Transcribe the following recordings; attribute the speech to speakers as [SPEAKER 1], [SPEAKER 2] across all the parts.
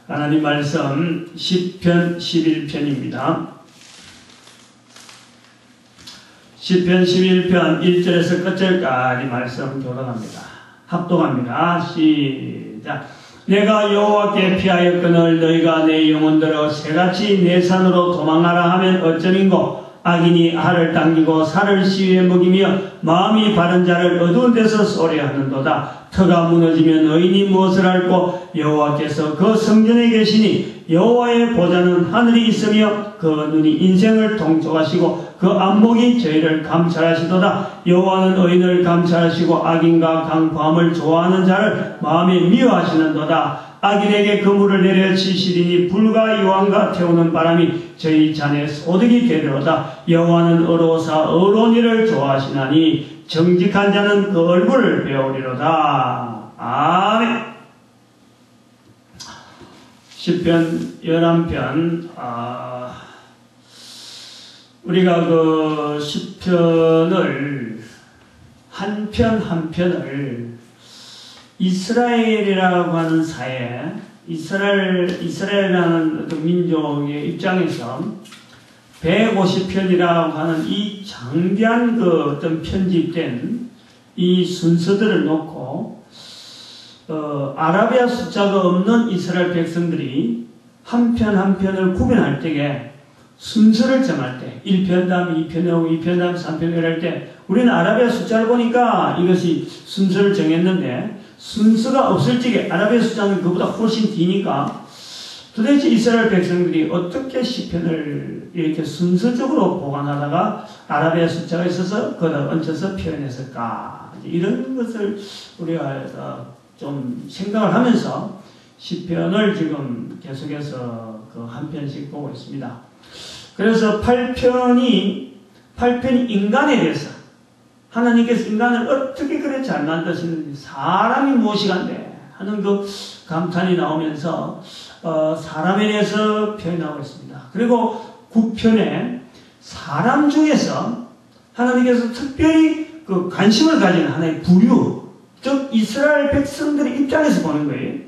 [SPEAKER 1] 하나님 말씀 시편 11편입니다. 시편 11편 1절에서 끝절까지 말씀 교독합니다. 합독합니다. 시작. 내가 여호와께 피하였거늘 너희가 내 영혼들어 새같이 내 산으로 도망하라 하면 어쩌민고. 악인이 알을 당기고 살을 시위에 먹이며 마음이 바른 자를 어두운 데서 쏘려하는도다. 터가 무너지면 의인이 무엇을 알고 여호와께서 그 성전에 계시니 여호와의 보좌는 하늘이 있으며 그 눈이 인생을 통촉하시고 그 안목이 저희를 감찰하시도다. 여호와는 의인을 감찰하시고 악인과 강포함을 좋아하는 자를 마음에 미워하시는도다. 악인에게 그물을 내려치시리니 불과 유황과 태우는 바람이 저희 잔에 소득이 되리로다. 여호와는 의로우사 의로운 일을 좋아하시나니 정직한 자는 그 얼굴을 배우리로다. 아멘. 시편 11편 우리가 그 시편을 한 편 한 편을 이스라엘이라고 하는 사회, 이스라엘이라는 그 민족의 입장에서 150편이라고 하는 이 장대한 그 어떤 편집된 이 순서들을 놓고, 아라비아 숫자가 없는 이스라엘 백성들이 한 편 한 편을 구분할 때에 순서를 정할 때, 1편 다음 2편 하고 2편 다음 3편 이럴 때, 우리는 아라비아 숫자를 보니까 이것이 순서를 정했는데, 순서가 없을 적에 아라비아 숫자는 그보다 훨씬 뒤니까 도대체 이스라엘 백성들이 어떻게 시편을 이렇게 순서적으로 보관하다가 아라비아 숫자가 있어서 거기다 얹혀서 표현했을까, 이런 것을 우리가 좀 생각을 하면서 시편을 지금 계속해서 그 한 편씩 보고 있습니다. 그래서 8편이 인간에 대해서, 하나님께서 인간을 어떻게 그래 잘 만드시는지, 사람이 무엇이간데 하는 그 감탄이 나오면서 사람에 대해서 표현하고 있습니다. 그리고 9편에 사람 중에서 하나님께서 특별히 그 관심을 가진 하나의 부류, 즉 이스라엘 백성들의 입장에서 보는 거예요.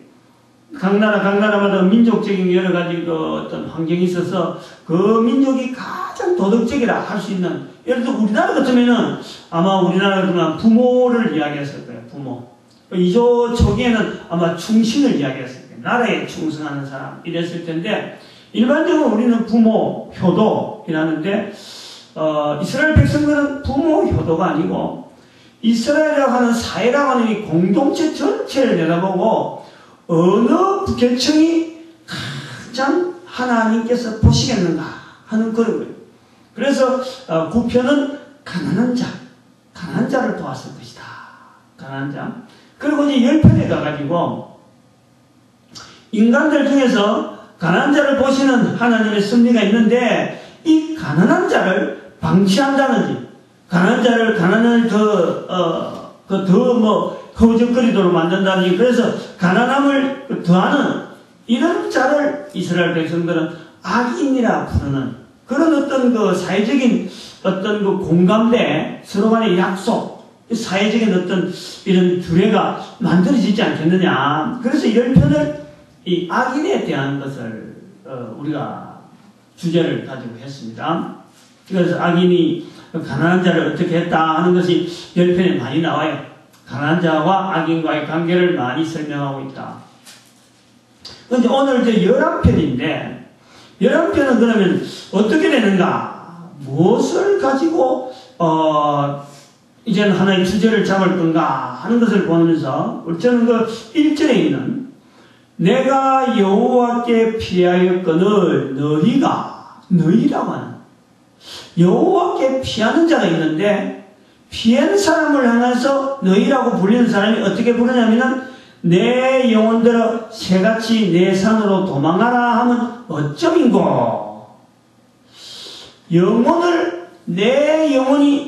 [SPEAKER 1] 각 나라마다 민족적인 여러 가지 그 어떤 환경이 있어서 그 민족이 가장 도덕적이라 할 수 있는, 예를 들어 우리나라 같으면은 아마 우리나라 같으면 부모를 이야기했을 거예요. 부모. 이조 초기에는 아마 충신을 이야기했을 거예요. 나라에 충성하는 사람 이랬을 텐데, 일반적으로 우리는 부모, 효도이라는데 이스라엘 백성들은 부모, 효도가 아니고 이스라엘이라고 하는 사회라고 하는 이 공동체 전체를 내다보고 어느 계층이 가장 하나님께서 보시겠는가 하는 그런 거예요. 그래서 9편은 가난한 자를 도왔을 것이다. 가난한 자. 그리고 이제 10편에 가가지고 인간들 중에서 가난한 자를 보시는 하나님의 섭리가 있는데, 이 가난한 자를 방치한다든지, 가난을 허우적거리도록 만든다든지, 그래서 가난함을 더하는 이런 자를 이스라엘 백성들은 악인이라 부르는 그런 어떤 그 사회적인 어떤 그 공감대, 서로 간의 약속, 사회적인 어떤 이런 규례가 만들어지지 않겠느냐. 그래서 10편을 이 악인에 대한 것을 우리가 주제를 가지고 했습니다. 그래서 악인이 가난한 자를 어떻게 했다 하는 것이 10편에 많이 나와요. 가난한 자와 악인과의 관계를 많이 설명하고 있다. 그런데 오늘 이제 11편인데, 11편은 그러면 어떻게 되는가? 무엇을 가지고, 이제는 하나의 주제를 잡을 건가 하는 것을 보면서, 저는 그 1절에 있는, 내가 여호와께 피하였거늘 너희라고 하는, 여호와께 피하는 자가 있는데, 피한 사람을 향해서 너희라고 불리는 사람이 어떻게 부르냐면은, 내 영혼들아 새같이 내 산으로 도망하라 하면 어쩌민고.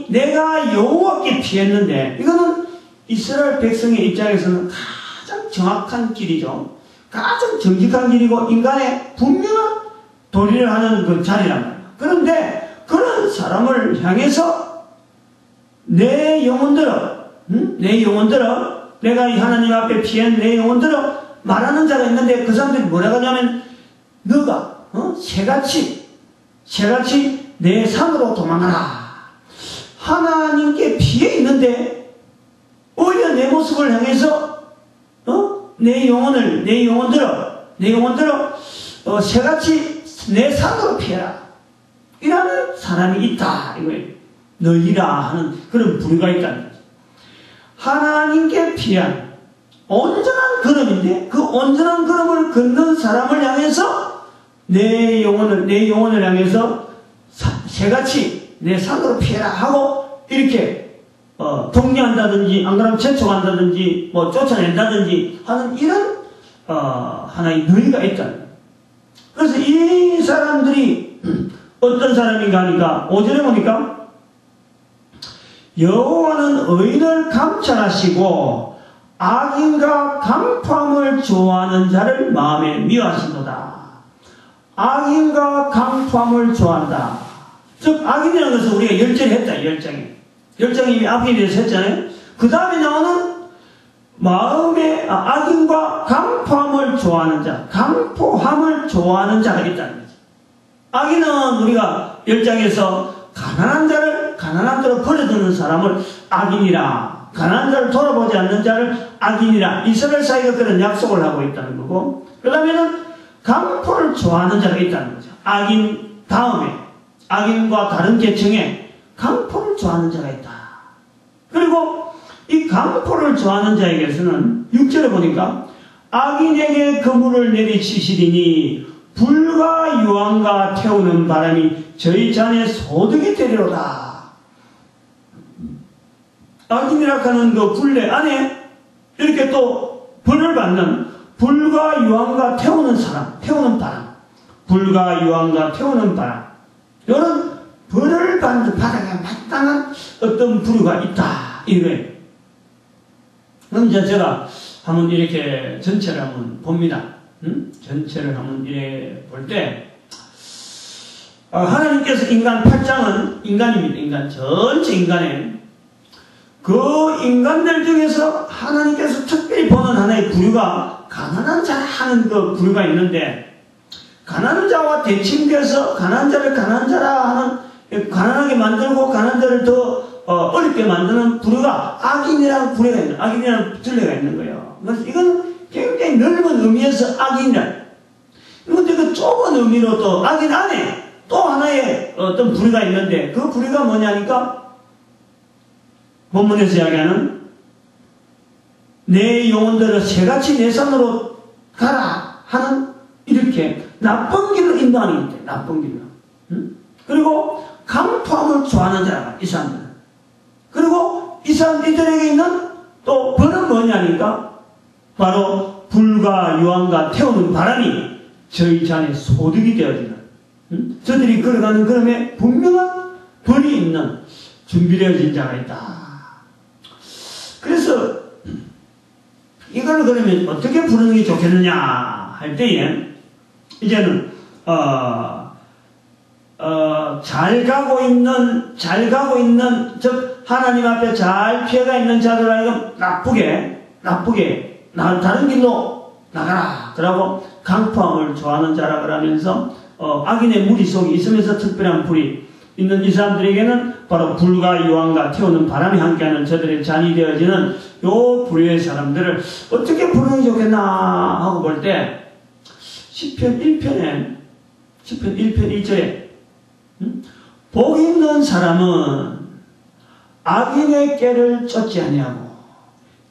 [SPEAKER 1] 내가 여호와께 피했는데, 이거는 이스라엘 백성의 입장에서는 가장 정확한 길이죠. 가장 정직한 길이고 인간의 분명한 도리를 하는 그 자리란 말이에요. 그런데 그런 사람을 향해서 내 영혼들아, 내가 이 하나님 앞에 피한 내 영혼들아 말하는 자가 있는데 그 사람들이 뭐라고 하냐면 너가 새같이 내 산으로 도망가라. 하나님께 피해 있는데 오히려 내 모습을 향해서 내 영혼들어 새같이 내 산으로 피해라. 이라는 사람이 있다 이거예요. 너희라 하는 그런 부류가 있다는 거죠. 하나님께 피한 온전한 걸음인데 그 온전한 걸음을 걷는 사람을 향해서 내 영혼을 향해서 새같이 내 산으로 피해라 하고 이렇게 독려한다든지 안 그러면 재촉한다든지 뭐 쫓아낸다든지 하는 이런 하나의 너희가 있다는 거예요. 그래서 이 사람들이 어떤 사람인가 하니까 5절에 보니까 여호와는 의인을 감찰하시고 악인과 강포함을 좋아하는 자를 마음에 미워하신도다. 악인과 강포함을 좋아한다. 즉 악인이라는 것은 우리가 열전에 했다. 열정이 이미 악인에 대해서 했잖아요. 그 다음에 나오는 마음에 악인과 강포함을 좋아하는 자, 강포함을 좋아하는 자가 있다는 거죠. 악인은 우리가 10장에서 가난한 자를 가난한 대로 버려두는 사람을 악인이라, 가난한 자를 돌아보지 않는 자를 악인이라, 이스라엘 사이가 그런 약속을 하고 있다는 거고, 그 다음에는 강포를 좋아하는 자가 있다는 거죠. 악인 다음에 악인과 다른 계층에 강포를 좋아하는 자가 있다. 그리고 이 강포를 좋아하는 자에게서는 6절에 보니까 악인에게 그물을 내리치시리니 불과 유황과 태우는 바람이 저희 잔에 소득이 되리로다. 악인이라 하는 그 굴레 안에 이렇게 또 벌을 받는 불과 유황과 태우는 사람, 태우는 바람, 불과 유황과 태우는 바람, 이런 벌을 받는 바닥에 마땅한 어떤 부류가 있다 이거예요. 그럼 이제 제가 한번 이렇게 전체를 한번 봅니다. 전체를 한번 이렇게 볼 때, 하나님께서 인간 8장은 인간입니다. 인간, 전체 인간에. 그 인간들 중에서 하나님께서 특별히 보는 하나의 부류가 가난한 자 하는 그 부류가 있는데, 가난한 자와 대칭돼서 가난한 자를 가난한 자라 하는, 가난하게 만들고 가난한 자를 더 어렵게 만드는 부류가 악인이라는 부류가 있는, 악인이라는 전례가 있는 거예요. 그래서 이건 굉장히 넓은 의미에서 악인이라. 그런데 그 좁은 의미로 또 악인 안에 또 하나의 어떤 부류가 있는데 그 부류가 뭐냐니까 본문에서 이야기하는 내 영혼들을 새같이 내 산으로 가라 하는 이렇게 나쁜 길로 인도하는 게 있대. 나쁜 길로. 그리고 강포함을 좋아하는 자라 이 사람들은. 그리고 이 사람들에게 있는 또 벌은 뭐냐니까 바로 불과 유황과 태우는 바람이 저희 잔에 소득이 되어지는, 저들이 걸어가는 걸음에 분명한 벌이 있는 준비되어진 자가 있다. 그래서 이걸 그러면 어떻게 부르는 게 좋겠느냐 할 때에 이제는 잘 가고 있는 즉 하나님 앞에 잘 피해가 있는 자들 하여금 나쁘게 다른 길로 나가라 그러고 강포함을 좋아하는 자라 그러면서 악인의 무리 속에 있으면서 특별한 불이 있는 이 사람들에게는 바로 불과 유황과 태우는 바람이 함께하는 저들의 잔이 되어지는 요 부류의 사람들을 어떻게 부르는 게 좋겠나 하고 볼 때 시편 1편 1절에 복 있는 사람은 악인의 꾀를 쫓지 아니하고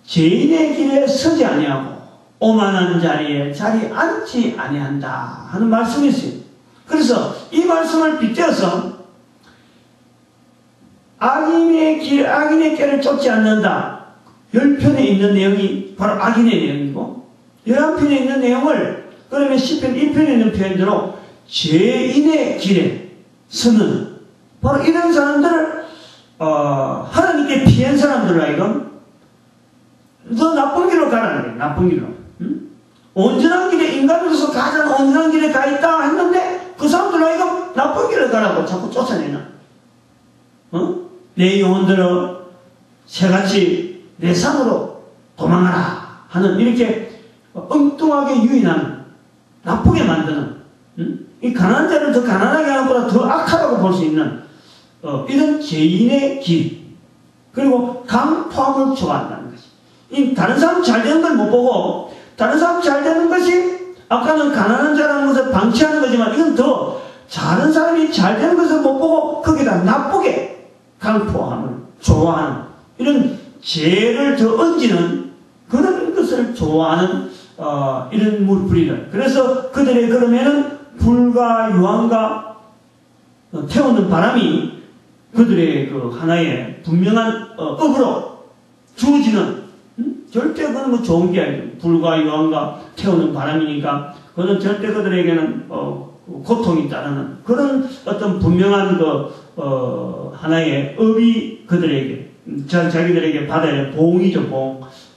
[SPEAKER 1] 죄인의 길에 서지 아니하고 오만한 자리에 자리 앉지 아니한다 하는 말씀이 있어요. 그래서 이 말씀을 빗대어서 악인의 꾀를 쫓지 않는다. 10편에 있는 내용이 바로 악인의 내용이고 11편에 있는 내용을 그러면 시편 1편에 있는 표현대로 죄인의 길에 서는 바로 이런 사람들을 하나님께 피한 사람들로 하여금 너 나쁜 길로 가라는 거예요. 나쁜 길로. 온전한 길에 인간으로서 가장 온전한 길에 가 있다 했는데 그 사람들로 하여금 나쁜 길을 가라고 자꾸 쫓아내나. 내 영혼들을 새같이 내 산으로 도망가라 하는 이렇게 엉뚱하게 유인하는, 나쁘게 만드는, 이 가난한 자를 더 가난하게 하는 것보다 더 악하다고 볼 수 있는 이런 죄인의 길, 그리고 강포함을 좋아한다는 것이. 이 다른 사람 잘 되는 걸 못 보고 다른 사람 잘 되는 것이 아까는 가난한 자라는 것을 방치하는 거지만 이건 더 다른 사람이 잘 되는 것을 못 보고 거기다 나쁘게 강포함을 좋아하는 이런 죄를 더 얹는 그런 것을 좋아하는 이런 무리들. 그래서 그들의 그러면은 불과 유황과 태우는 바람이 그들의 그 하나의 분명한 업으로 주어지는, 절대 그건 뭐 좋은 게 아니에요. 불과 유황과 태우는 바람이니까 그건 절대 그들에게는 고통이 따르는 그런 어떤 분명한 하나의 업이 그들에게 자기들에게 받아야 할 보응이죠.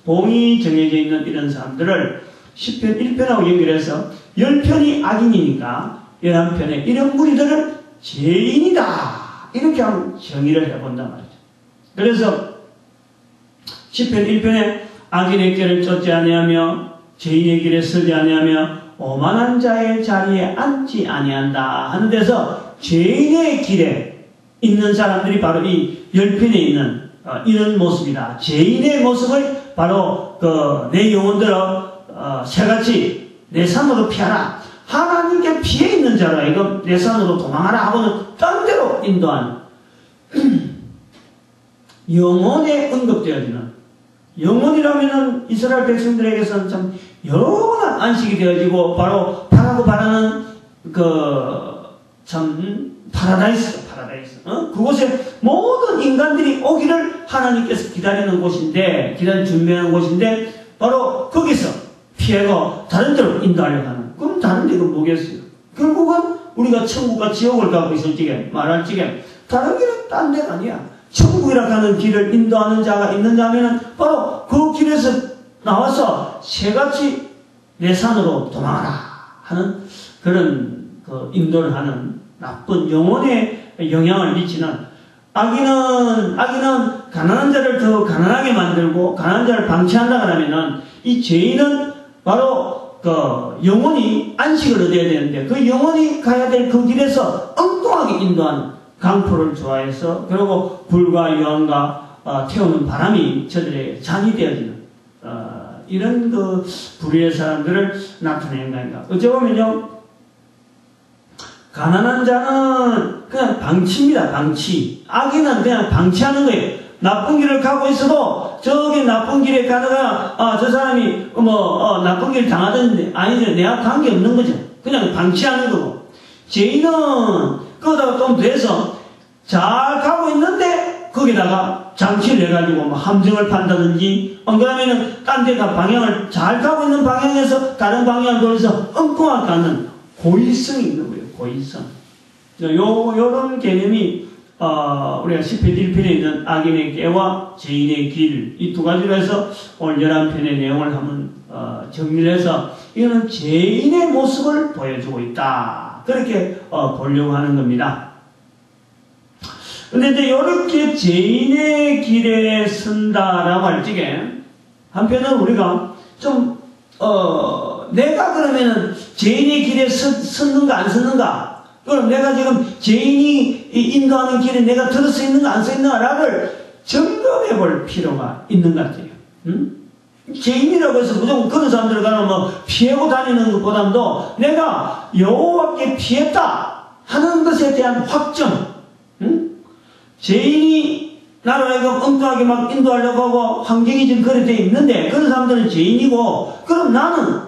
[SPEAKER 1] 보응이 정해져 있는 이런 사람들을 10편 1편하고 연결해서 10편이 악인이니까 11편에 이런 무리들을 죄인이다 이렇게 한번 정의를 해본단 말이죠. 그래서 10편 1편에 악인의 길을 쫓지 아니하며 죄인의 길에 서지 아니하며 오만한 자의 자리에 앉지 아니한다 하는 데서 죄인의 길에 있는 사람들이 바로 이 10편에 있는 이런 모습이다. 죄인의 모습을 바로 내 영혼들어 새같이 내 산으로 피하라. 하나님께 피해 있는 자라 이거 내 산으로 도망하라 하고는 딴 데로 인도하는 영혼에 언급되어지는, 영혼이라면은 이스라엘 백성들에게서는 참 영원한 안식이 되어지고 바로 바라고 바라는 참 파라다이스. 그곳에 모든 인간들이 오기를 하나님께서 기다리는 곳인데, 준비하는 곳인데, 바로 거기서 피해가 다른 데로 인도하려고 하는. 그럼 다른 데가 뭐겠어요? 결국은 우리가 천국과 지옥을 가고 있을 적에, 말할 적에, 다른 길은 딴 데가 아니야. 천국이라고 하는 길을 인도하는 자가 있는 자면은 바로 그 길에서 나와서 새같이 내 산으로 도망하라 하는 그런 인도를 하는 나쁜 영혼의 영향을 미치는, 악인은 가난한 자를 더 가난하게 만들고 가난한 자를 방치한다 그러면은 이 죄인은 바로 영혼이 안식을 얻어야 되는데 그 영혼이 가야 될 그 길에서 엉뚱하게 인도하는 강포를 좋아해서 그리고 불과 유황과 태우는 바람이 저들의 잔이 되어지는 이런 불의의 사람들을 나타내는 거니까. 어찌 보면요, 가난한 자는 그냥 방치입니다. 방치. 악인은 그냥 방치하는 거예요. 나쁜 길을 가고 있어도 저기 나쁜 길에 가다가 저 사람이 나쁜 길 당하던데 아니죠. 내가 관계없는 거죠. 그냥 방치하는 거고. 죄인은 거기다가 좀 돼서 잘 가고 있는데 거기다가 장치를 해가지고 함정을 판다든지 그러면은 딴 데가 방향을 잘 가고 있는 방향에서 다른 방향을 돌려서 엉뚱하게 가는 고의성이 있는 거예요. 고의성. 요런 개념이 우리가 10편 1편에 있는 악인의 깨와 죄인의 길, 이 두 가지로 해서 오늘 11편의 내용을 한번 정리를 해서 이거는 죄인의 모습을 보여주고 있다. 그렇게 보려고 하는 겁니다. 근데 이제 이렇게 죄인의 길에 선다라고 할 적에 한편은 우리가 좀 내가 그러면은 죄인의 길에 섰는가 안 섰는가, 그럼 내가 지금 죄인이 인도하는 길에 내가 들어서 있는가 안 서 있는가를 점검해 볼 필요가 있는 것 같아요. 죄인이라고 해서 무조건 그런 사람들 가면 피하고 다니는 것보다도 내가 여호와께 피했다 하는 것에 대한 확정, 죄인이 나로 하여금 엉뚱하게 막 인도하려고 하고 환경이 지금 그렇게 되어 있는데 그런 사람들은 죄인이고, 그럼 나는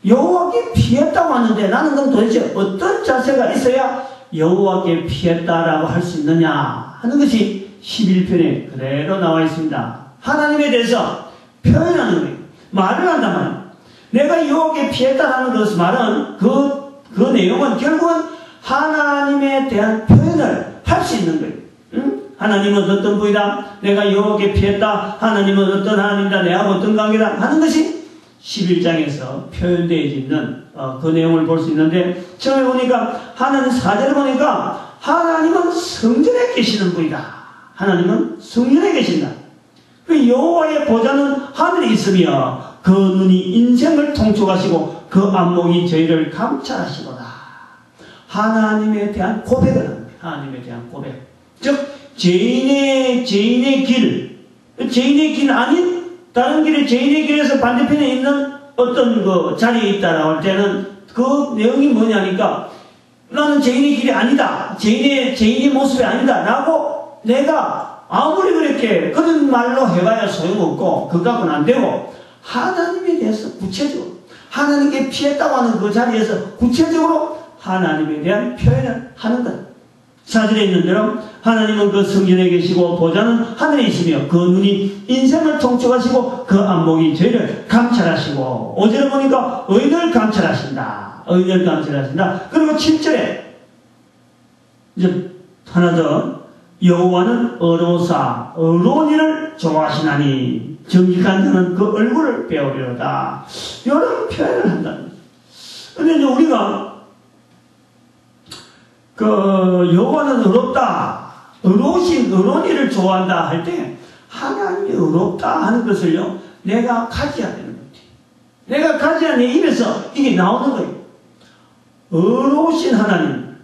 [SPEAKER 1] 여호와께 피했다고 하는데 나는 그럼 도대체 어떤 자세가 있어야 여호와께 피했다라고 할 수 있느냐 하는 것이 11편에 그대로 나와 있습니다. 하나님에 대해서 표현하는 거예요. 말을 한단 말이에요. 내가 여호와께 피했다라는 것은 말은 그 내용은 결국은 하나님에 대한 표현을 할 수 있는 거예요. 하나님은 어떤 분이다, 내가 여호와께 피했다, 하나님은 어떤 하나님이다, 내가 어떤 관계다 하는 것이 11장에서 표현되어 있는 그 내용을 볼 수 있는데, 처음에 보니까 하나님 4절을 보니까 하나님은 성전에 계시는 분이다. 하나님은 성전에 계신다. 그 여호와의 보좌는 하늘에 있으며 그 눈이 인생을 통촉하시고 그 안목이 저희를 감찰하시도다. 하나님에 대한 고백을 합니다. 하나님에 대한 고백. 즉 죄인의 길 아닌 다른 길에 죄인의 길에서 반대편에 있는 어떤 그 자리에 있다라고 할 때는 그 내용이 뭐냐니까 나는 죄인의 길이 아니다. 죄인의 모습이 아니다. 라고 내가 아무리 그렇게 그런 말로 해봐야 소용없고 그거 갖고는 안 되고 하나님에 대해서 구체적으로 하나님께 피했다고 하는 그 자리에서 구체적으로 하나님에 대한 표현을 하는 것. 4절에 있는 대로 하나님은 그 성전에 계시고 보좌는 하늘에 있으며 그 눈이 인생을 통촉하시고 그 안목이 죄를 감찰하시고 5절에 보니까 의인을 감찰하신다. 의인을 감찰하신다. 그리고 7절에 이제 하나 더 여호와는 의로사 의로운 이를 좋아하시나니 정직한 자는 그 얼굴을 배우리로다. 이런 표현을 한다는 거죠. 근데 이제 우리가 그 여호와는 의롭다, 의로운 이를 좋아한다 할 때 하나님이 의롭다 하는 것을요 내가 가져야 되는 거지. 내가 가져야 내 입에서 이게 나오는 거예요. 의로우신 하나님,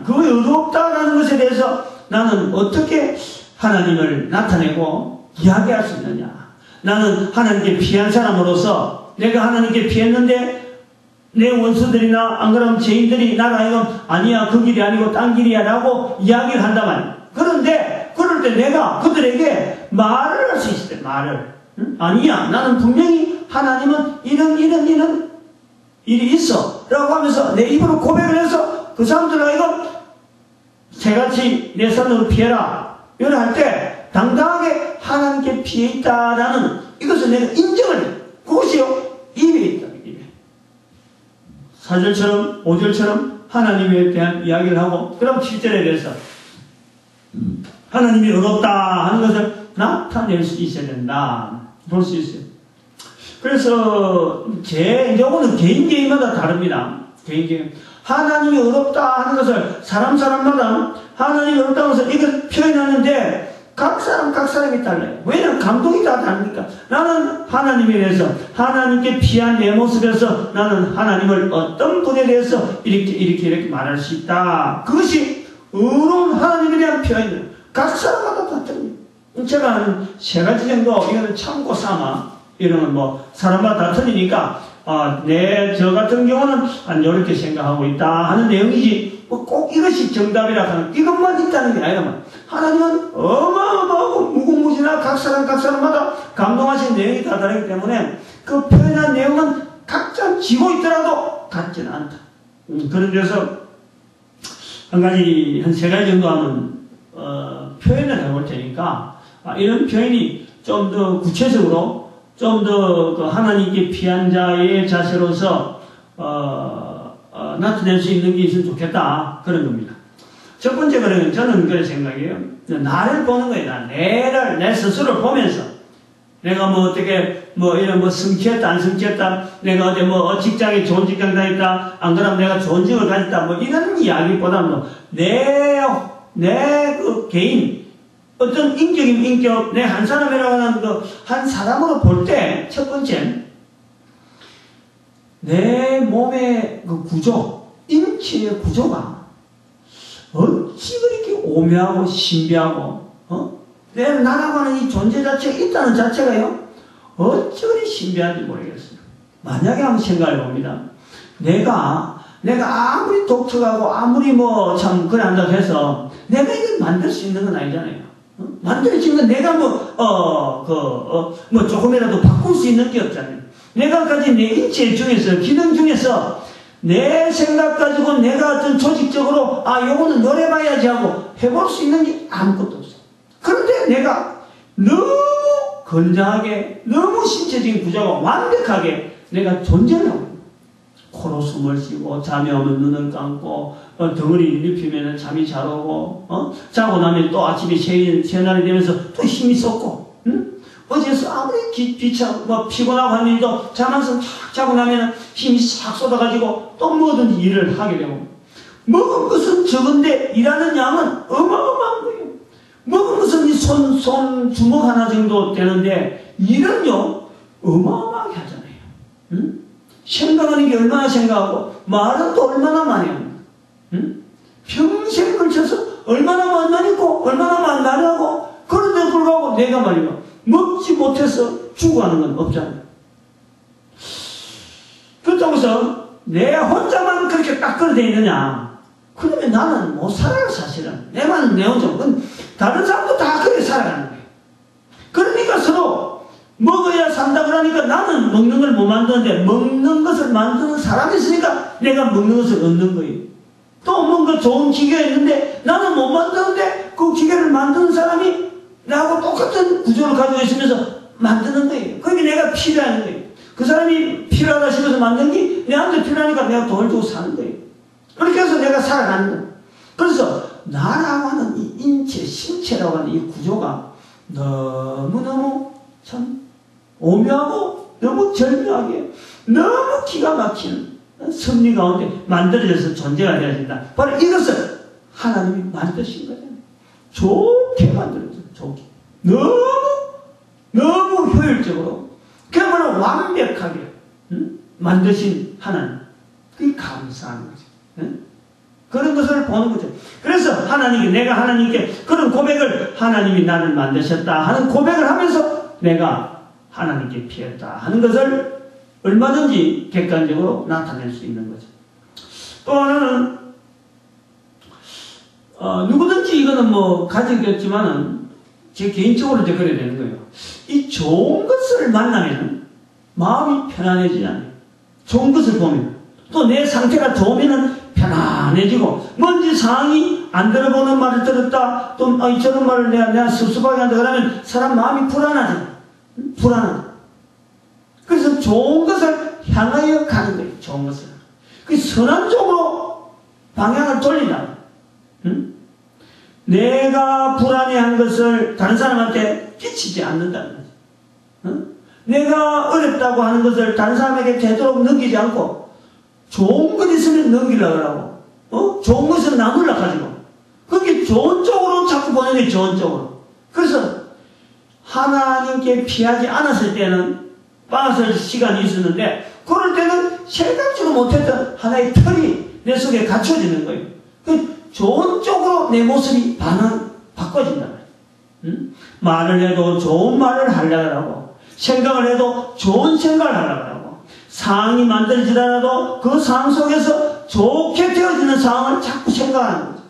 [SPEAKER 1] 그 의롭다라는 것에 대해서 나는 어떻게 하나님을 나타내고 이야기할 수 있느냐. 나는 하나님께 피한 사람으로서 내가 하나님께 피했는데 내 원수들이나 안 그러면 죄인들이 나가 이건 아니야 그 길이 아니고 딴 길이야 라고 이야기를 한다면 그런데 그럴 때 내가 그들에게 말을 할 수 있을 때 말을 아니야 나는 분명히 하나님은 이런 일이 있어 라고 하면서 내 입으로 고백을 해서 그 사람들과 이거 새같이 내 손으로 피해라 이렇게 할 때 당당하게 하나님께 피해 있다라는 이것을 내가 인정을 해. 그것이요 입에 있다. 4절처럼 5절처럼 하나님에 대한 이야기를 하고 그럼 7절에 대해서 하나님이 의롭다 하는 것을 나타낼 수 있어야 된다. 볼 수 있어요. 그래서 요거는 개인마다 다릅니다. 개인 하나님이 의롭다 하는 것을 사람마다 하나님이 의롭다는 것을 이걸 표현하는데 각 사람이 달라요. 왜냐하면 감동이 다 다르니까. 나는 하나님에 대해서 하나님께 피한 내 모습에서 나는 하나님을 어떤 분에 대해서 이렇게 말할 수 있다. 그것이 의로운 하나님에 대한 표현이에요. 각 사람마다 다 틀립니다. 제가 한 3가지 정도 이거는 참고 삼아 이런 뭐 사람마다 다 틀리니까 저 같은 경우는 이렇게 생각하고 있다 하는 내용이지 꼭 이것이 정답이라 하는 이것만 있다는 게 아니라 하나님은 어마어마하고 무궁무진한 각 사람마다 감동하신 내용이 다 다르기 때문에 그 표현한 내용은 각자 지고 있더라도 같지는 않다. 그런 데서 한 3가지 정도 하면 표현을 해볼 테니까 이런 표현이 좀 더 구체적으로 좀 더 하나님께 피한 자의 자세로서 나타낼 수 있는 게 있으면 좋겠다 그런 겁니다. 첫 번째 그러면 저는 그런 생각이에요. 나를 보는 거예요. 내 스스로를 보면서 내가 뭐 어떻게 이런 성취했다 안 성취했다 내가 어디 직장에 좋은 직장 다녔다 안 그러면 내가 좋은 직을 가졌다 이런 이야기보다는 내 그 개인 어떤 인격 내 한 사람이라고 하는 한 사람으로 볼 때 첫 번째 내 몸의 그 구조 인체의 구조가 어찌 그렇게 오묘하고 신비하고 내가 나라고 하는 이 존재 자체가 있다는 자체가요 어찌 그리 신비한지 모르겠어요. 만약에 한번 생각해 봅니다. 내가 아무리 독특하고 아무리 참 그래 한다고 해서 내가 이걸 만들 수 있는 건 아니잖아요. 만들 수 있는 건 내가 조금이라도 바꿀 수 있는 게 없잖아요. 내가 가진 내 인체 중에서 기능 중에서 내 생각 가지고 내가 어떤 조직적으로 요거는 노래봐야지 하고 해볼 수 있는 게 아무것도 없어. 그런데 내가 너무 건장하게 너무 신체적인 구조가 완벽하게 내가 존재를 하고 있는 코로 숨을 쉬고 잠이 오면 눈을 감고 덩어리 눕히면 잠이 잘 오고 자고 나면 또 아침에 새날이 되면서 또 힘이 솟고 어제서 아무리 피곤하고 하는 일도 잠 한숨 탁 자고 나면 힘이 싹 쏟아가지고 또 뭐든지 일을 하게 되고 먹은 것은 적은데 일하는 양은 어마어마한 거예요. 먹은 것은 이 손 주먹 하나 정도 되는데 일은요 어마어마하게 하잖아요. 응? 생각하는 게 얼마나 생각하고 말은 또 얼마나 많이 합니다. 응? 평생 걸쳐서 얼마나 만나니까 얼마나 만나냐고. 그런데 불구하고 내가 말이야 먹지 못해서 죽어가는 건 없잖아요. 그렇다고 해서 내 혼자만 그렇게 딱 걸어져 있느냐, 그러면 나는 못 살아요. 사실은 내만 내 혼자. 다른 사람도 다 그렇게 살아가는 거예요. 그러니까 서로 먹어야 산다고 하니까 나는 먹는 걸 못 만드는데 먹는 것을 만드는 사람이 있으니까 내가 먹는 것을 얻는 거예요. 또 뭔가 좋은 기계가 있는데 나는 못 만드는데 그 기계를 만드는 사람이 나하고 똑같은 구조를 가지고 있으면서 만드는 거예요. 그게 내가 필요한 거예요. 그 사람이 필요하다 싶어서 만든 게 내한테 필요하니까 내가 돈을 주고 사는 거예요. 그렇게 해서 내가 살아가는 거예요. 그래서 나라고 하는 이 인체, 신체라고 하는 이 구조가 너무너무 참 오묘하고 너무 절묘하게 너무 기가 막히는 섭리 가운데 만들어져서 존재가 되어야 된다. 바로 이것을 하나님이 만드신 거잖아요. 좋게 만들어졌어요. 좋게. 너무 효율적으로. 그야말로 완벽하게 만드신 하나님. 그게 감사한 거죠. 그런 것을 보는 거죠. 그래서 하나님께, 내가 하나님께 그런 고백을, 하나님이 나를 만드셨다 하는 고백을 하면서 내가 하나님께 피했다 하는 것을 얼마든지 객관적으로 나타낼 수 있는 거죠. 또 하나는 누구든지 이거는 뭐 가지겠지만은 제 개인적으로 이제 그래야 되는 거예요. 이 좋은 것을 만나면 마음이 편안해지지 않아요. 좋은 것을 보면 또 내 상태가 좋으면은 편안해지고, 뭔지 상황이 안 들어보는 말을 들었다, 또 저런 말을 내가 섭섭하게 한다 그러면 사람 마음이 불안하죠. 불안하죠. 그래서 좋은 것을 향하여 가는 거예요. 좋은 것을. 그 선한 쪽으로 방향을 돌린다. 응? 내가 불안해한 것을 다른 사람한테 끼치지 않는다는 거죠. 응? 내가 어렵다고 하는 것을 다른 사람에게 되도록 넘기지 않고 좋은 것 있으면 넘기려고 하고, 좋은 것은 나누려고 가지고, 그게 좋은 쪽으로 자꾸 보내는 게 좋은 쪽으로. 그래서 하나님께 피하지 않았을 때는 빠졌을 시간이 있었는데, 그럴 때는 생각지도 못했던 하나의 틀이 내 속에 갖춰지는 거예요. 좋은 쪽으로 내 모습이 바꿔진단 말이에요. 응? 말을 해도 좋은 말을 하려고 하고, 생각을 해도 좋은 생각을 하려고 하고, 상황이 만들어지더라도 그 상황 속에서 좋게 되어지는 상황을 자꾸 생각하는 거죠.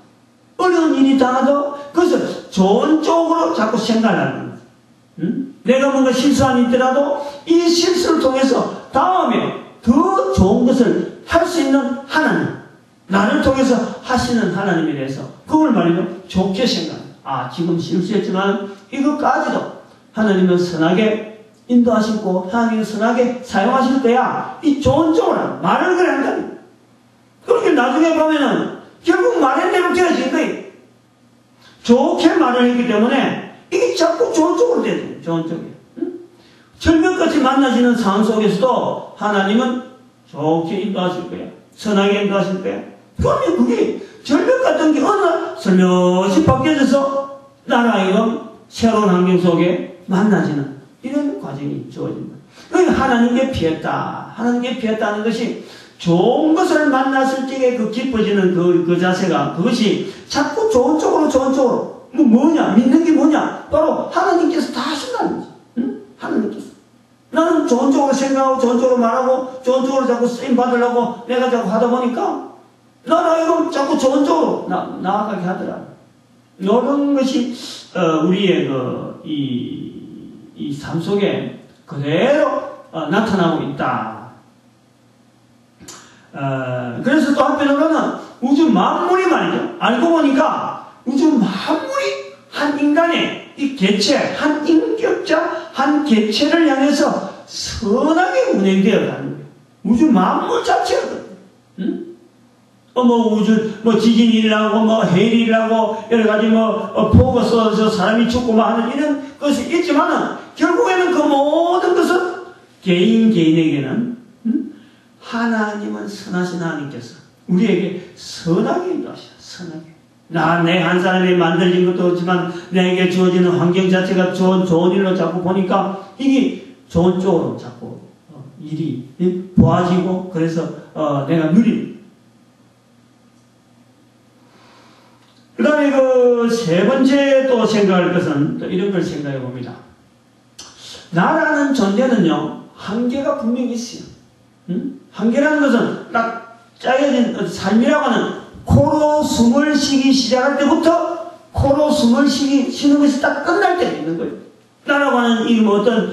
[SPEAKER 1] 어려운 일이 당하도 그것을 좋은 쪽으로 자꾸 생각하는 거죠. 응? 내가 뭔가 실수한 일이 있더라도 이 실수를 통해서 다음에 더 좋은 것을 할 수 있는 하나님, 나를 통해서 하시는 하나님에 대해서 그걸 말이면 좋게 생각합니다. 지금 실수했지만 이것까지도 하나님은 선하게 인도하시고 하나님은 선하게 사용하실 거야. 이 좋은 쪽으로 말을 그래 한다니. 그렇게 나중에 보면은 결국 말한 대로 되어진 거예요. 좋게 말을 했기 때문에 이게 자꾸 좋은 쪽으로 되죠. 좋은 쪽에. 응? 절벽같이 만나지는 상황 속에서도 하나님은 좋게 인도하실 거야. 선하게 인도하실 거야. 그러면 그게 절벽 같은 게 어느 날 슬며시 바뀌어져서 나라이가 새로운 환경 속에 만나지는 이런 과정이 주어집니다. 그러니까 하나님께 피했다. 하나님께 피했다는 것이 좋은 것을 만났을 적에 그 기뻐지는 그 자세가, 그것이 자꾸 좋은 쪽으로 뭐냐? 믿는 게 뭐냐? 바로 하나님께서 다 하신다는 거지. 응? 하나님께서. 나는 좋은 쪽으로 생각하고 좋은 쪽으로 말하고 좋은 쪽으로 자꾸 쓰임 받으려고 내가 자꾸 하다 보니까 나라이가 자꾸 좋은 쪽으로 나아가게 하더라. 이런 것이 우리의 이 삶 속에 그대로 나타나고 있다. 그래서 또 한편으로는 우주 만물이 말이죠. 알고 보니까 우주 만물이 한 인간의 이 개체, 한 인격자, 한 개체를 향해서 선하게 운행되어 가는 거예요. 우주 만물 자체거든요. 응? 지진이 일어나고, 해일이 일어나고, 여러 가지 폭우가 쏟아져서 사람이 죽고 하는 이런 것이 있지만은, 결국에는 그 모든 것은 개인에게는, 하나님은 선하신 하나님께서 우리에게 선하게 인도하시라. 선하게. 내 한 사람이 만들어진 것도 없지만, 내게 주어지는 환경 자체가 좋은 일로 자꾸 보니까, 이게 좋은 쪽으로 자꾸 일이 보아지고 그래서 내가 누리. 그 다음에 그 세 번째 또 생각할 것은 또 이런 걸 생각해 봅니다. 나라는 존재는요, 한계가 분명히 있어요. 한계라는 것은 딱 짜여진 삶이라고 하는 코로 숨을 쉬기 시작할 때부터 코로 숨을 쉬는 것이 딱 끝날 때가 있는 거예요. 나라고 하는 이 어떤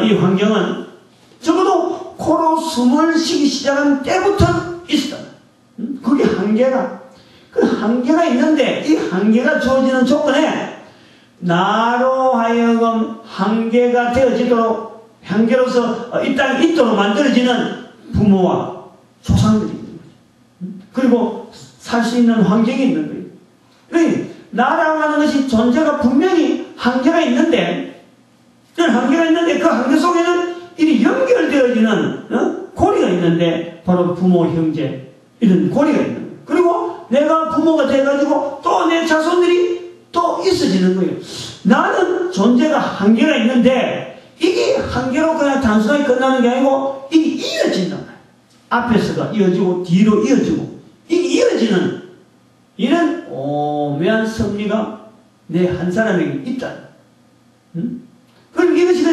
[SPEAKER 1] 이 환경은 적어도 코로 숨을 쉬기 시작한 때부터 있었다. 그게 한계가. 그 한계가 있는데 이 한계가 주어지는 조건에 나로 하여금 한계가 되어지도록 한계로서 이 땅에 있도록 만들어지는 부모와 조상들이 있는 거죠. 그리고 살 수 있는 환경이 있는 거예요. 그러니까 나라고 하는 것이 존재가 분명히 한계가 있는데 그 한계 속에는 이 연결되어지는 고리가 있는데 바로 부모, 형제 이런 고리가 있는 거예요. 그리고 내가 부모가 돼가지고 또 내 자손들이 또 있어지는 거예요. 나는 존재가 한계가 있는데 이게 한계로 그냥 단순하게 끝나는 게 아니고 이게 이어진단 말이에요. 앞에서가 이어지고 뒤로 이어지고 이게 이어지는 이런 오묘한 섭리가 내 한 사람에게 있다. 그럼 이것이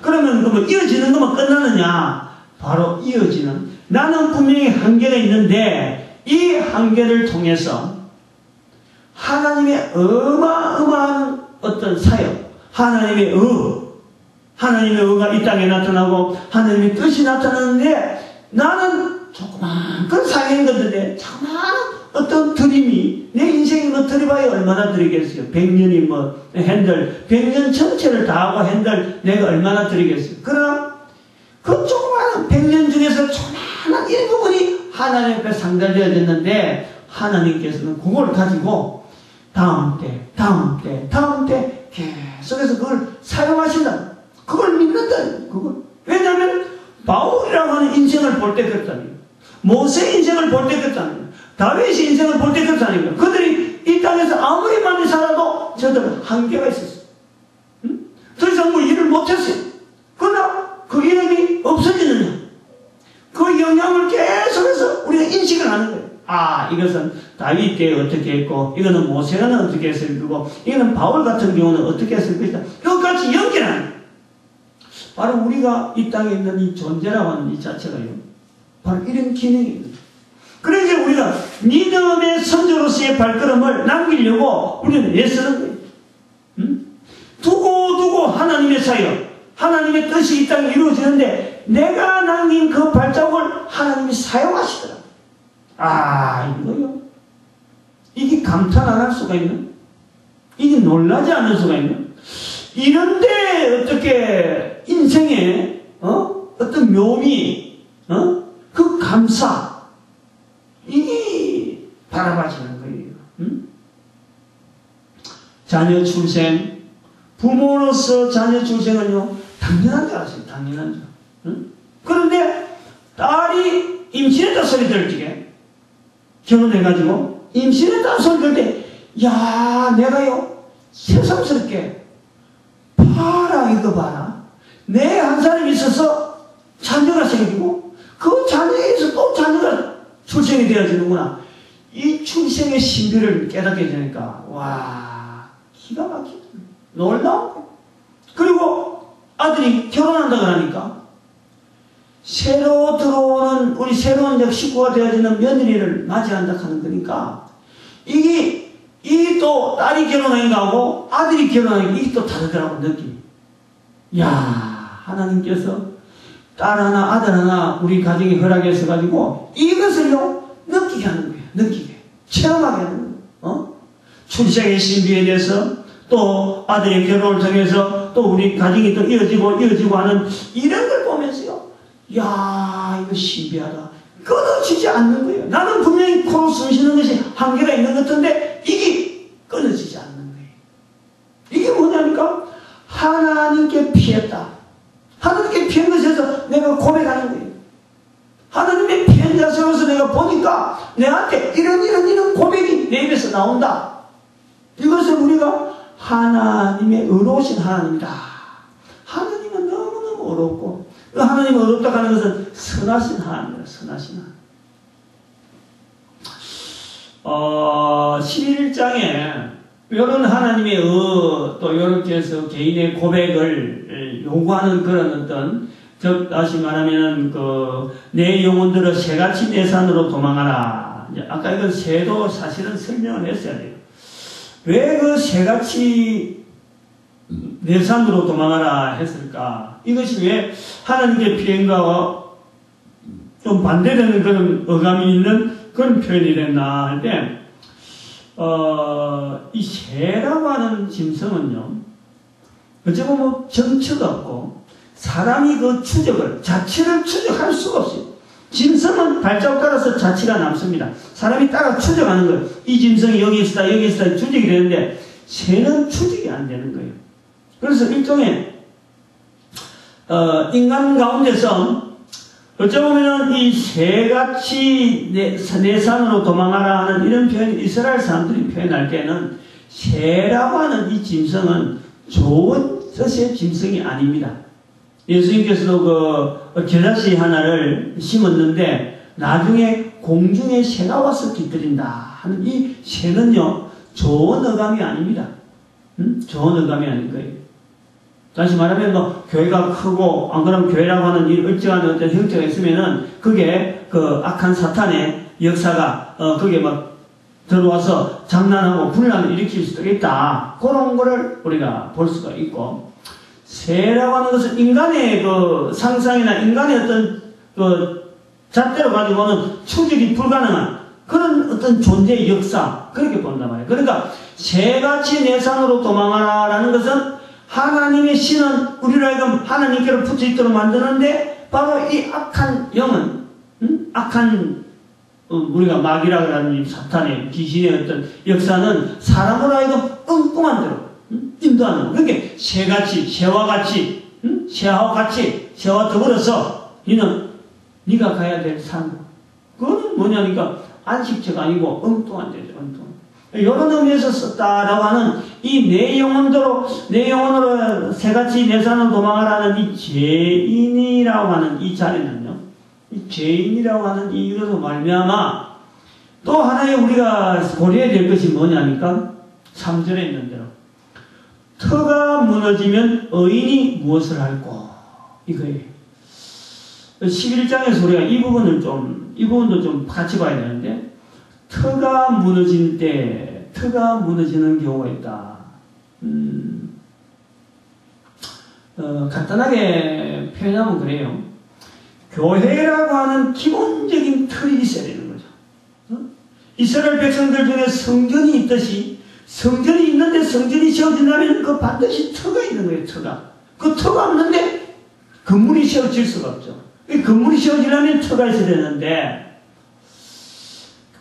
[SPEAKER 1] 그러면 이어지는 것만 끝나느냐? 바로 이어지는. 나는 분명히 한계가 있는데 이 한계를 통해서 하나님의 어마어마한 어떤 사역, 하나님의 의가 이 땅에 나타나고 하나님의 뜻이 나타나는데 나는 조그만 그런 사역인 건데 조그만 어떤 드림이 내 인생에 드려봐야 얼마나 드리겠어요. 100년이 핸들 100년 전체를 다 하고 핸들 내가 얼마나 드리겠어요. 그러나 그 조그마한 100년 중에서 조그마한 일부분이 하나님 앞에 상달되어졌는데 하나님께서는 그걸 가지고 다음 때 계속해서 그걸 사용하신다. 그걸 믿는다. 왜냐하면 바울이라고 하는 인생을 볼 때 그렇다는 거예요. 모세의 인생을 볼 때 그렇다는 거예요. 다윗의 인생을 볼 때 그렇다는 거예요. 그들이 이 땅에서 아무리 많이 살아도 저들은 한계가 있었어요. 더 이상 일을 못했어요. 그러나 그 이름이 없어지느냐? 그 영향을 계속해서 우리가 인식을 하는 거예요. 이것은 다윗 때 어떻게 했고, 이거는 모세는 어떻게 했을 거고, 이거는 바울 같은 경우는 어떻게 했을 것이다. 이것까지 연결하는 거예요. 바로 우리가 이 땅에 있는 이 존재라고 하는 이 자체가요. 바로 이런 기능이 있는 거예요. 그래서 우리가 믿음의 선조로서의 발걸음을 남기려고 우리는 애쓰는 거예요. 두고 하나님의 사역, 하나님의 뜻이 이 땅에 이루어지는데 내가 남긴 그 발자국을 하나님이 사용하시더라. 이거요. 이게 감탄 안 할 수가 있는? 이게 놀라지 않을 수가 있는? 이런데 어떻게 인생의 어떤 묘미, 그 감사 이게 바라봐지는 거예요. 자녀 출생, 부모로서 자녀 출생은요 당연한 줄 알았어요. 당연한 줄. 그런데 딸이 임신했다 소리 들을 적에 결혼해가지고 임신했다 소리 들을 때 내가요 새삼스럽게 이거 봐라. 내 한 사람이 있어서 자녀가 생기고 그 자녀에서 또 자녀가 출생이 되어지는구나. 이 출생의 신비를 깨닫게 되니까 기가 막히다. 놀라워. 그리고 아들이 결혼한다 그러니까 새로 들어오는 우리 새로운 식구가 되어지는 며느리를 맞이한다 하는 거니까 이게 또 딸이 결혼하니까 하고 아들이 결혼하니까 이게 또 다르더라고 느낌이. 하나님께서 딸 하나 아들 하나 우리 가정에 허락해서 가지고 이것을요 느끼게 하는 거예요. 느끼게 체험하게 하는 거예요. 출생의 신비에 대해서 또 아들의 결혼을 통해서 또 우리 가정이 또 이어지고 하는 이런 걸 보면서요 이거 신비하다. 끊어지지 않는 거예요. 나는 분명히 코로 숨 쉬는 것이 한계가 있는 것 같은데 이게 끊어지지 않는 거예요. 이게 뭐냐니까 하나님께 피했다. 하나님께 피한 것에서 내가 고백하는 거예요. 하나님의 피한 자세로서 내가 보니까 내한테 이런 고백이 내 입에서 나온다. 이것을 우리가 하나님의 의로우신 하나님이다. 하나님은 너무너무 어둡고, 그 하나님이 어둡다 하는 것은 선하신 하나님이다. 선하신 하나님. 11장에 이런 하나님의 또 이렇게 해서 개인의 고백을 요구하는 그런 어떤, 즉 다시 말하면은 내 영혼들을 새같이 내 산으로 도망하라. 아까 이건 새도 사실은 설명을 했어야 돼요. 왜 그 새같이 내 산으로 도망하라 했을까? 이것이 왜 하나님의 비행과와 좀 반대되는 그런 어감이 있는 그런 표현이 됐나 할 때, 이 새라고 하는 짐승은요, 어찌 보면 정처가 없고, 사람이 그 자치를 추적할 수가 없어요. 짐승은 발자국 따라서 자치가 남습니다. 사람이 따라 추적하는 거예요. 이 짐승이 여기 있다, 여기 있다, 추적이 되는데, 새는 추적이 안 되는 거예요. 그래서 일종의, 인간 가운데서, 어쩌보면 이 새같이 내 산으로 도망하라 하는 이런 표현, 이스라엘 사람들이 표현할 때는 새라고 하는 이 짐승은 좋은 뜻의 짐승이 아닙니다. 예수님께서도 겨자씨 하나를 심었는데 나중에 공중에 새가 와서 깃들인다 하는 이 새는요, 좋은 어감이 아닙니다. 좋은 어감이 아닌 거예요. 다시 말하면 교회가 크고 안 그러면 교회라고 하는 이 일정한 어떤 형태가 있으면은 그게 악한 사탄의 역사가 그게 막 들어와서 장난하고 분란을 일으킬 수도 있다. 그런 거를 우리가 볼 수가 있고, 새라고 하는 것은 인간의 상상이나 인간의 어떤 잣대로 가지고는 추적이 불가능한 그런 어떤 존재의 역사, 그렇게 본단 말이에요. 그러니까 새같이 내 산으로 도망하라라는 것은 하나님의 신은 우리로 하여금 하나님께로 붙어 있도록 만드는데, 바로 이 악한 영은, 악한, 우리가 마귀라고 하는 이 사탄의 귀신의 어떤 역사는 사람으로 하여금 엉뚱한 대로 인도하는 거. 그러니까 새와 같이, 새와 더불어서 네가 가야 될 산. 그거는 뭐냐니까 안식처가 아니고 엉뚱한 데죠, 엉뚱한. 이런 의미에서 썼다라고 하는 이 내 영혼으로 새같이 내 산으로 도망하라는 이 죄인이라고 하는 이 자리는요, 이 죄인이라고 하는 이것으로 말미암아 또 하나의 우리가 고려해야 될 것이 뭐냐니까 3절에 있는 대로 터가 무너지면 의인이 무엇을 할꼬, 이거예요. 11장에서 우리가 이 부분도 좀 같이 봐야 되는데, 터가 무너질 때, 터가 무너지는 경우가 있다. 간단하게 표현하면 그래요. 교회라고 하는 기본적인 틀이 있어야 되는 거죠. 이스라엘 백성들 중에 성전이 있듯이, 성전이 있는데 성전이 세워진다면 그 반드시 터가 있는 거예요, 터가. 그 터가 없는데 건물이 세워질 수가 없죠. 건물이 세워지려면 터가 있어야 되는데,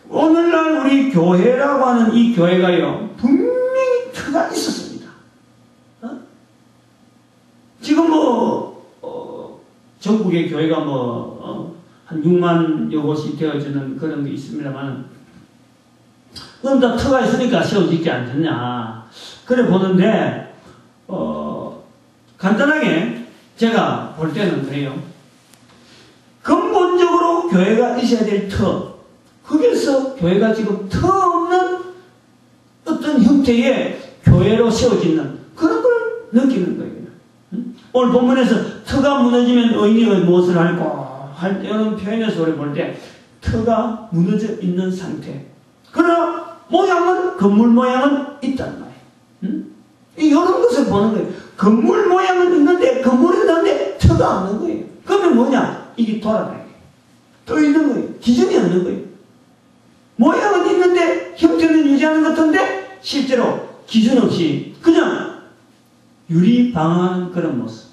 [SPEAKER 1] 오늘날 우리 교회라고 하는 이 교회가요, 분명히 터가 있었습니다. 지금 전국의 교회가 한 6만여 곳이 되어지는 그런 게 있습니다만, 그럼 다 터가 있으니까 세워지지 않겠냐. 그래 보는데, 간단하게 제가 볼 때는 그래요. 근본적으로 교회가 있어야 될 터, 거기에서 교회가 지금 터 없는 어떤 형태의 교회로 세워지는 그런 걸 느끼는 거예요. 오늘 본문에서 터가 무너지면 의인이 무엇을 할꼬 할 이런 표현에서 우리 볼 때 터가 무너져 있는 상태. 그러나 모양은, 건물 모양은 있단 말이에요. 이런 것을 보는 거예요. 건물 모양은 있는데, 건물이 있는데 터가 없는 거예요. 그러면 뭐냐? 이게 돌아가요. 떠 있는 거예요. 기준이 없는 거예요. 모양은 있는데 형태는 유지하는 것 같은데 실제로 기준 없이 그냥 유리방황하는 그런 모습.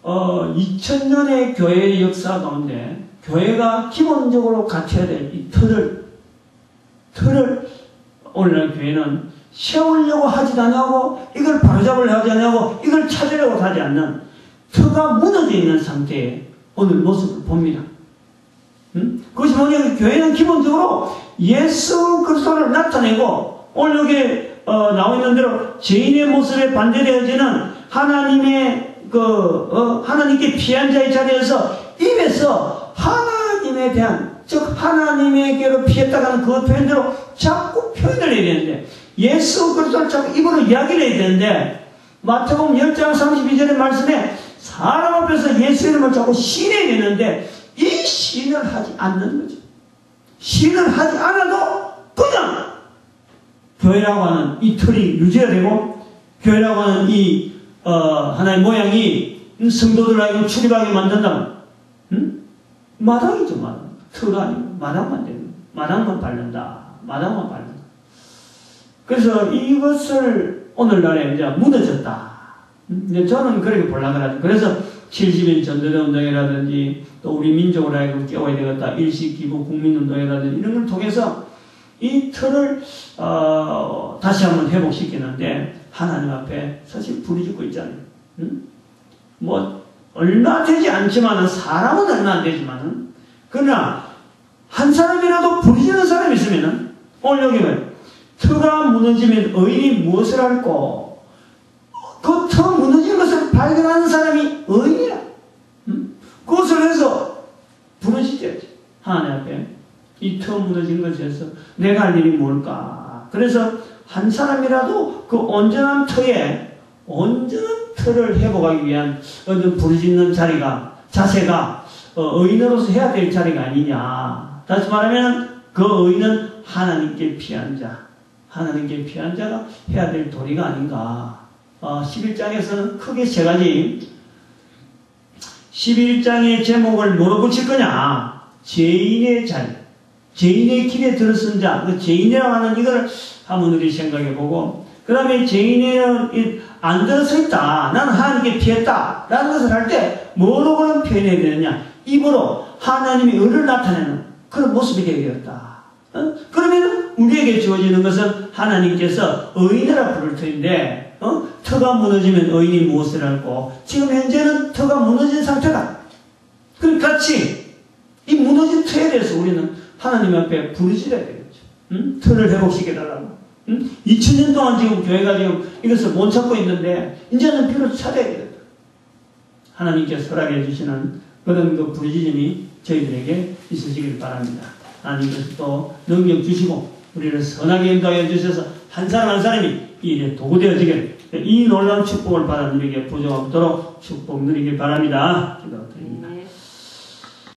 [SPEAKER 1] 2000년의 교회의 역사 가운데 교회가 기본적으로 갖춰야 될 이 틀을 오늘날 교회는 세우려고 하지 않고, 이걸 바로잡으려고 하지 않고, 이걸 찾으려고 하지 않는 터가 무너져 있는 상태의 오늘 모습을 봅니다. 그것이 뭐냐면, 교회는 기본적으로 예수 그리스도를 나타내고, 오늘 여기 나와 있는 대로 죄인의 모습에 반대되어지는 하나님의 하나님께 피한 자의 자리에서 입에서 하나님에 대한, 즉 하나님에게로 피했다고 하는 그 표현대로 자꾸 표현을 해야 되는데, 예수 그리스도를 자꾸 입으로 이야기를 해야 되는데, 마태복음 10장 32절의 말씀에 사람 앞에서 예수 이름을 자꾸 시인해야 되는데, 이 시인을 하지 않는 거죠. 시인을 하지 않아도 그냥 교회라고 하는 이 틀이 유지가 되고, 교회라고 하는 이 하나의 모양이 성도들에게 출입하게 만든다면, 마당이죠, 마당. 틀 아니고 마당만 되는, 마당만 밟는다. 마당만 밟는다. 그래서 이것을 오늘날에 이제 무너졌다. 저는 그렇게 보려고 하죠. 그래서 70인 전도대 운동이라든지 또 우리 민족으로 하여금 깨워야 되겠다. 일시기부 국민운동이라든지 이런 걸 통해서 이 틀을 다시 한번 회복시키는데 하나님 앞에 사실 부르짖고 있잖아요. 뭐 얼마 되지 않지만은, 사람은 얼마 안 되지만은, 그러나 한 사람이라도 부르짖는 사람이 있으면은, 오늘 여기 왜 터가 무너지면 의인이 무엇을 할꼬? 그 터 무너진 것을 발견하는 사람이 의인이라. 그것을 해서 부르짖어야지. 하나님 앞에 이 터 무너진 것에서 내가 할 일이 뭘까? 그래서 한 사람이라도 그 온전한 터에, 온전한 터를 회복하기 위한 어떤 부르짖는 자리가, 자세가 의인으로서 해야 될 자리가 아니냐. 다시 말하면 그 의인은 하나님께 피한 자, 하나님께 피한 자가 해야 될 도리가 아닌가. 11장에서는 크게 세 가지, 11장의 제목을 뭐로 붙일 거냐? 죄인의 자리, 죄인의 길에 들어선 자, 그 죄인이라고 하는 이걸 한번 우리 생각해 보고, 그 다음에 죄인은 안 들어서 있다, 나는 하나님께 피했다 라는 것을 할 때 뭐로 그런 표현해야 되느냐? 입으로 하나님의 의를 나타내는 그런 모습이 되겠다. 그러면 우리에게 주어지는 것은 하나님께서 의인이라 부를 터인데, 터가 무너지면 의인이 무엇을 할꼬? 지금 현재는 터가 무너진 상태다. 그럼 같이 이 무너진 터에 대해서 우리는 하나님 앞에 부르짖어야 되겠죠. 터를 회복시켜달라고. 2000년 동안 지금 교회가 지금 이것을 못 찾고 있는데, 이제는 비로소 찾아야 되겠다. 하나님께서 허락해 주시는 그런 그 부르짖음이 저희들에게 있으시길 바랍니다. 하나님께서 또 능력 주시고 우리를 선하게 인도하여 주셔서 한 사람 한 사람이 이 일에 도구되어지길, 이 놀라운 축복을 받아 누리게 부족함도록 축복 누리길 바랍니다. 기도드립니다.